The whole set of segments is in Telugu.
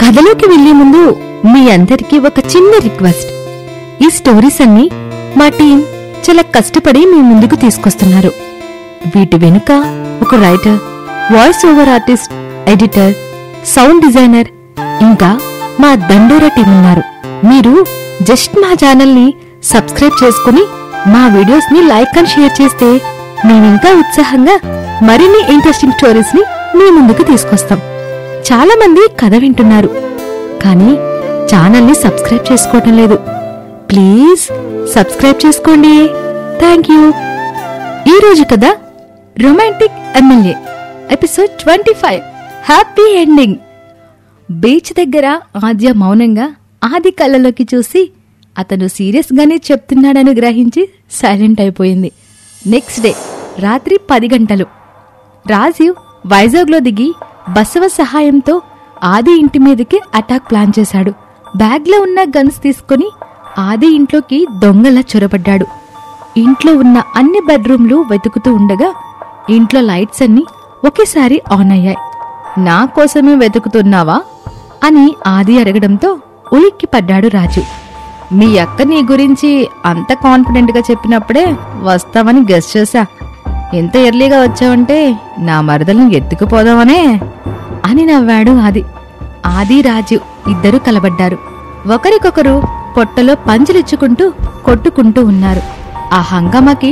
కథలోకి వెళ్లే ముందు మీ అందరికీ ఒక చిన్న రిక్వెస్ట్. ఈ స్టోరీస్ అన్ని మా టీం చాలా కష్టపడి మీ ముందుకు తీసుకొస్తున్నారు. వీటి వెనుక ఒక writer, voice over artist, editor, sound designer, ఇంకా మా దండోరా టీం ఉన్నారు. మీరు జస్ట్ మా ఛానల్ ని సబ్స్క్రైబ్ చేసుకుని మా వీడియోస్ ని లైక్ అండ్ షేర్ చేస్తే మేమింకా ఉత్సాహంగా మరిన్ని ఇంట్రెస్టింగ్ స్టోరీస్ ని మీ ముందుకు తీసుకొస్తాం. చాలా మంది కథ వింటున్నారు, కానీ ఛానల్ ని సబ్స్క్రైబ్ చేసుకోవటం లేదు. ప్లీజ్ సబ్స్క్రైబ్ చేసుకోండి. Thank you. ఈరోజు కథ romantic MLA, episode 25, happy ending. Beach దగ్గర ఆద్య మౌనంగా ఆది కళ్ళలోకి చూసి అతను సీరియస్ గానే చెప్తున్నాడని గ్రహించి సైలెంట్ అయిపోయింది. నెక్స్ట్ డే రాత్రి 10 గంటలు. రాజీవ్ వైజాగ్లో దిగి బసవ సహాయంతో ఆది ఇంటి మీదకి అటాక్ ప్లాన్ చేశాడు. బ్యాగ్లో ఉన్న గన్స్ తీసుకుని ఆది ఇంట్లోకి దొంగలా చొరబడ్డాడు. ఇంట్లో ఉన్న అన్ని బెడ్రూమ్లు వెతుకుతూ ఉండగా ఇంట్లో లైట్స్ అన్ని ఒకేసారి ఆన్ అయ్యాయి. నా కోసమే వెతుకుతున్నావా అని ఆది అడగడంతో ఉలిక్కి పడ్డాడు రాజు. మీ అక్క నీ గురించి అంత కాన్ఫిడెంట్ గా చెప్పినప్పుడే వస్తావని గెస్ చేశా. ఎంత ఎర్లీగా వచ్చావంటే నా మరదల్ని ఎత్తుకుపోదామనే అని నవ్వాడు ఆది. ఆది రాజు ఇద్దరూ కలబడ్డారు. ఒకరికొకరు పొట్టలో పంచులిచ్చుకుంటూ కొట్టుకుంటూ ఉన్నారు. ఆ హంగామాకి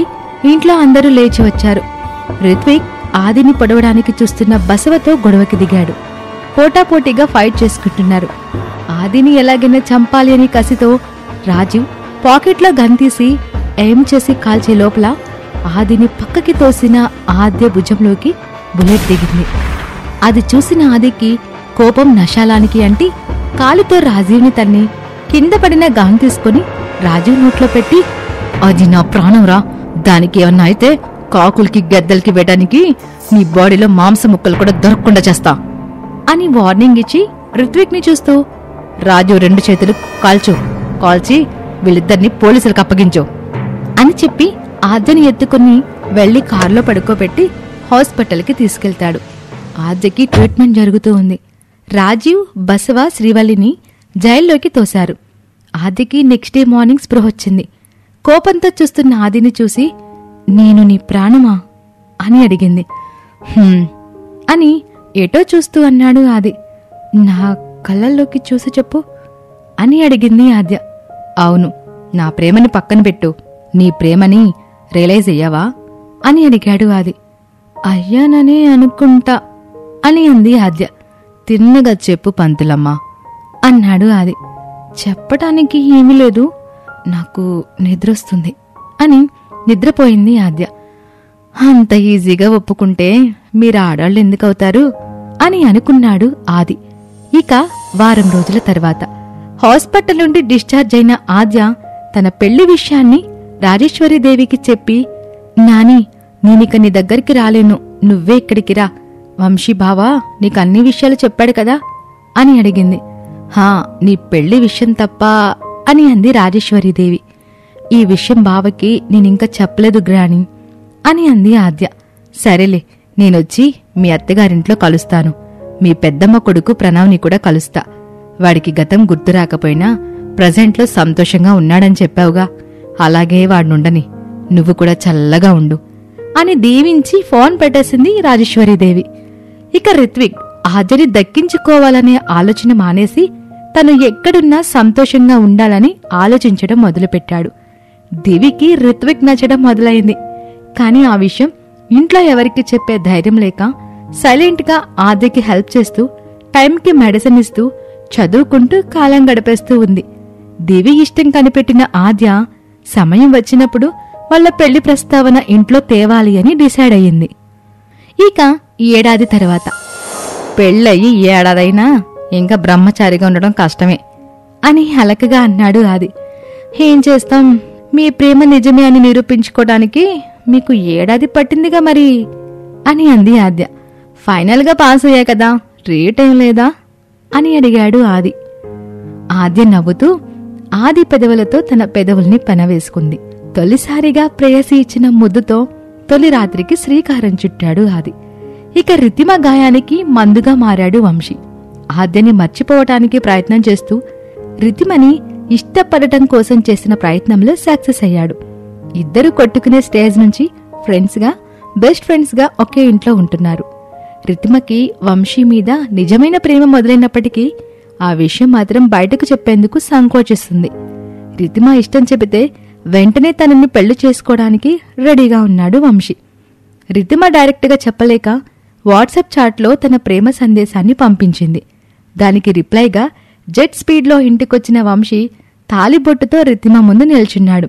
ఇంట్లో అందరూ లేచి వచ్చారు. రిత్విక్ ఆదిని పొడవడానికి చూస్తున్న బసవతో గొడవకి దిగాడు. పోటాపోటీగా ఫైట్ చేసుకుంటున్నారు. ఆదిని ఎలాగైనా చంపాలి అని కసితో రాజు పాకెట్లో గన్ తీసి ఎయిమ్ చేసి కాల్చే లోపల ఆదిని పక్కకి తోసిన ఆద్య భుజంలోకి బుల్లెట్ దిగింది. అది చూసిన ఆదికి కోపం నశాలానికి అంటి కాలుతో రాజీవ్ని తన్ని కింద పడిన గన్ తీసుకుని రాజీవ్ నోట్లో పెట్టి, అది నా ప్రాణంరా, దానికి ఏమన్నా అయితే కాకులకి గద్దలకి వేయడానికి నీ బాడీలో మాంస ముక్కలు కూడా దొరకకుండా చేస్తా అని వార్నింగ్ ఇచ్చి రిత్విక్ ని చూస్తూ, రాజు 2 చేతులు కాల్చి వీళ్ళిద్దరిని పోలీసులకు అప్పగించు అని చెప్పి ఆద్యని ఎత్తుకుని వెళ్లి కారులో పడుకోబెట్టి హాస్పిటల్కి తీసుకెళ్తాడు. ఆద్యకి ట్రీట్మెంట్ జరుగుతూ ఉంది. రాజీవ్, బసవ, శ్రీవల్లిని జైల్లోకి తోశారు. ఆద్యకి నెక్స్ట్ డే మార్నింగ్ స్పృహ వచ్చింది. కోపంతో చూస్తున్న ఆదిని చూసి, నేను నీ ప్రాణమా అని అడిగింది. అని ఏటో చూస్తూ అన్నాడు ఆది. నా కళ్ళల్లోకి చూసి చెప్పు అని అడిగింది ఆద్య. అవును, నా ప్రేమని పక్కన పెట్టు, నీ ప్రేమని రియలైజ్ అయ్యావా అని అడిగాడు ఆది. అయ్యాననే అనుకుంటా అని అంది ఆద్య. తిన్నగా చెప్పు పంతులమ్మా అన్నాడు ఆది. చెప్పటానికి ఏమీ లేదు, నాకు నిద్రొస్తుంది అని నిద్రపోయింది ఆద్య. అంత ఈజీగా ఒప్పుకుంటే మీరు ఆడాళ్ళు ఎందుకవుతారు అని అనుకున్నాడు ఆది. ఇక వారం రోజుల తర్వాత హాస్పిటల్ నుండి డిశ్చార్జ్ అయిన ఆద్య తన పెళ్లి విషయాన్ని రాజేశ్వరీదేవికి చెప్పి, నాని, నేనిక నీ దగ్గరికి రాలేను, నువ్వే ఇక్కడికి రా, వంశీ బావా నీకు అన్ని విషయాలు చెప్పాడు కదా అని అడిగింది. హా, నీ పెళ్లి విషయం తప్ప అని అంది రాజేశ్వరీదేవి. ఈ విషయం బావకి నేనింకా చెప్పలేదు గ్రాని అని అంది ఆద్య. సరేలే, నేనొచ్చి మీ అత్తగారింట్లో కలుస్తాను. మీ పెద్దమ్మ కొడుకు ప్రణవ్ని కూడా కలుస్తా. వాడికి గతం గుర్తు రాకపోయినా ప్రజెంట్లో సంతోషంగా ఉన్నాడని చెప్పావుగా, అలాగే వాడినుండని, నువ్వు కూడా చల్లగా ఉండు అని దీవించి ఫోన్ పెట్టేసింది రాజేశ్వరీదేవి. ఇక రిత్విక్ ఆద్యని దక్కించుకోవాలనే ఆలోచన మానేసి తను ఎక్కడున్నా సంతోషంగా ఉండాలని ఆలోచించడం మొదలుపెట్టాడు. దేవికి రిత్విక్ నచ్చడం మొదలైంది. కాని ఆ విషయం ఇంట్లో ఎవరికి చెప్పే ధైర్యం లేక సైలెంట్ గా ఆద్యకి హెల్ప్ చేస్తూ, టైంకి మెడిసిన్ ఇస్తూ, చదువుకుంటూ కాలం గడిపేస్తూ ఉంది. దేవి ఇష్టం కనిపెట్టిన ఆద్య సమయం వచ్చినప్పుడు వాళ్ల పెళ్లి ప్రస్తావన ఇంట్లో తేవాలి అని డిసైడ్ అయ్యింది. ఇక 7 ఏడాది తర్వాత, పెళ్ళయి 7 ఏడాదైనా ఇంకా బ్రహ్మచారిగా ఉండడం కష్టమే అని హలకగా అన్నాడు ఆది. ఏం చేస్తాం, మీ ప్రేమ నిజమే అని నిరూపించుకోవడానికి మీకు 7 ఏడాది పట్టిందిగా మరి అని అంది ఆద్య. ఫైనల్ గా పాస్ అయ్యా కదా, రేట్ ఏం లేదా అని అడిగాడు ఆది. ఆద్య నవ్వుతూ ఆది పెదవులతో తన పెదవుల్ని పెనవేసుకుంది. తొలిసారిగా ప్రేయసి ఇచ్చిన ముద్దుతో తొలి రాత్రికి శ్రీకారం చుట్టాడు ఆది. ఇక రితిమ గాయానికి మందుగా మారాడు వంశీ. ఆద్యని మర్చిపోవటానికి ప్రయత్నం చేస్తూ రితిమని ఇష్టపడటం కోసం చేసిన ప్రయత్నంలో సక్సెస్ అయ్యాడు. ఇద్దరు కొట్టుకునే స్టేజ్ నుంచి ఫ్రెండ్స్గా, బెస్ట్ ఫ్రెండ్స్గా ఒకే ఇంట్లో ఉంటున్నారు. రితిమకి వంశీ మీద నిజమైన ప్రేమ మొదలైనప్పటికీ ఆ విషయం మాత్రం బయటకు చెప్పేందుకు సంకోచిస్తుంది. రితిమ ఇష్టం చెబితే వెంటనే తనని పెళ్లి చేసుకోవడానికి రెడీగా ఉన్నాడు వంశీ. రితిమ డైరెక్ట్గా చెప్పలేక వాట్సాప్ చాట్లో తన ప్రేమ సందేశాన్ని పంపించింది. దానికి రిప్లైగా జెట్ స్పీడ్లో ఇంటికొచ్చిన వంశీ తాలిబొట్టుతో రితిమ ముందు నిల్చున్నాడు.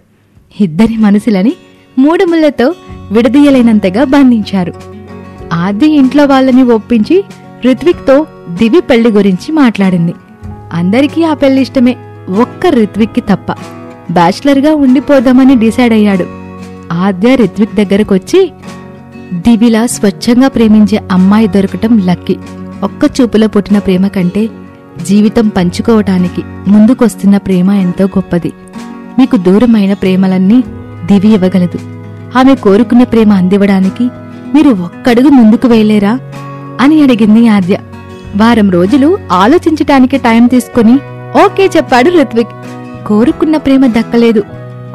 ఇద్దరి మనసులని 3 ముళ్లతో విడదీయలేనంతగా బంధించారు. ఆది ఇంట్లో వాళ్ళని ఒప్పించి రిత్విక్తో దివి పెళ్లి గురించి మాట్లాడింది. అందరికీ ఆ పెళ్లి ఇష్టమే, ఒక్క రిత్విక్కి తప్ప. బ్యాచిలర్గా ఉండిపోదామని డిసైడ్ అయ్యాడు. ఆద్య రిత్విక్ దగ్గరకొచ్చి, దివిలా స్వచ్ఛంగా ప్రేమించే అమ్మాయి దొరకటం లక్కీ. ఒక్క చూపులో పుట్టిన ప్రేమ కంటే జీవితం పంచుకోవటానికి ముందుకొస్తున్న ప్రేమ ఎంతో గొప్పది. మీకు దూరమైన ప్రేమలన్నీ దివి ఇవ్వగలదు. ఆమె కోరుకున్న ప్రేమ అందివ్వడానికి మీరు ఒక్కడుగు ముందుకు వేయలేరా అని అడిగింది ఆద్య. వారం రోజులు ఆలోచించటానికి టైం తీసుకుని ఓకే చెప్పాడు రిత్విక్. కోరుకున్న ప్రేమ దక్కలేదు,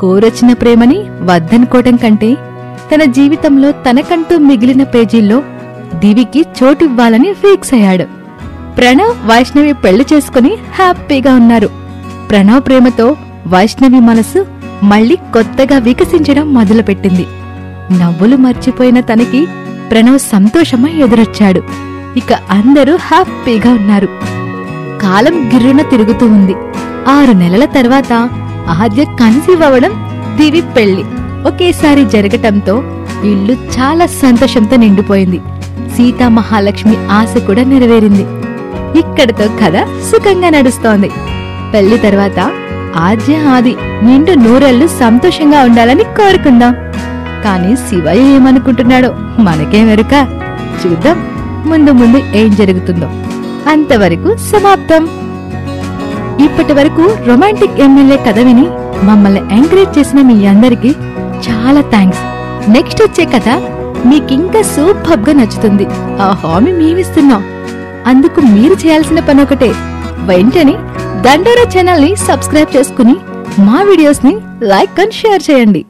కోరొచ్చిన ప్రేమని వద్దనుకోవటం కంటే తన జీవితంలో తనకంటూ మిగిలిన పేజీల్లో దివికి చోటివ్వాలని ఫిక్స్ అయ్యాడు. ప్రణవ్, వైష్ణవి పెళ్లి చేసుకుని హ్యాపీగా ఉన్నారు. ప్రణవ్ ప్రేమతో వైష్ణవి మనసు మళ్లీ కొత్తగా వికసించడం మొదలుపెట్టింది. నవ్వులు మర్చిపోయిన తనకి ప్రణవ్ సంతోషమై ఎదురొచ్చాడు. ఇక అందరూ హ్యాపీగా ఉన్నారు. కాలం గిర్రున తిరుగుతూ ఉంది. 6 నెలల తర్వాత ఆద్య కన్సీవ్ అవ్వడం, దివి పెళ్లి ఒకేసారి జరగటంతో ఇల్లు చాలా సంతోషంతో నిండిపోయింది. సీతా మహాలక్ష్మి ఆశ కూడా నెరవేరింది. ఇక్కడితో కథ సుఖంగా నడుస్తోంది. పెళ్లి తర్వాత ఆద్య, ఆది నిండు 100 ఏళ్లు సంతోషంగా ఉండాలని కోరుకుందాం. కానీ శివయ్య ఏమనుకుంటున్నాడో మనకేమెరుక. చూద్దాం ముందు ముందు ఏం జరుగుతుందో. అంతవరకు సమాప్తం. ఇప్పటి వరకు రొమాంటిక్ ఎమ్మెల్యే కథ విని మమ్మల్ని ఎంకరేజ్ చేసిన మీ అందరికీ చాలా థ్యాంక్స్. నెక్స్ట్ వచ్చే కథ మీకింకా సూపర్ గా నచ్చుతుంది. ఆ హామీ మేమిస్తున్నాం. అందుకు మీరు చేయాల్సిన పని ఒకటే, వెంటనే దండోరా ఛానల్ ని సబ్స్క్రైబ్ చేసుకుని మా వీడియోస్ ని లైక్ అండ్ షేర్ చేయండి.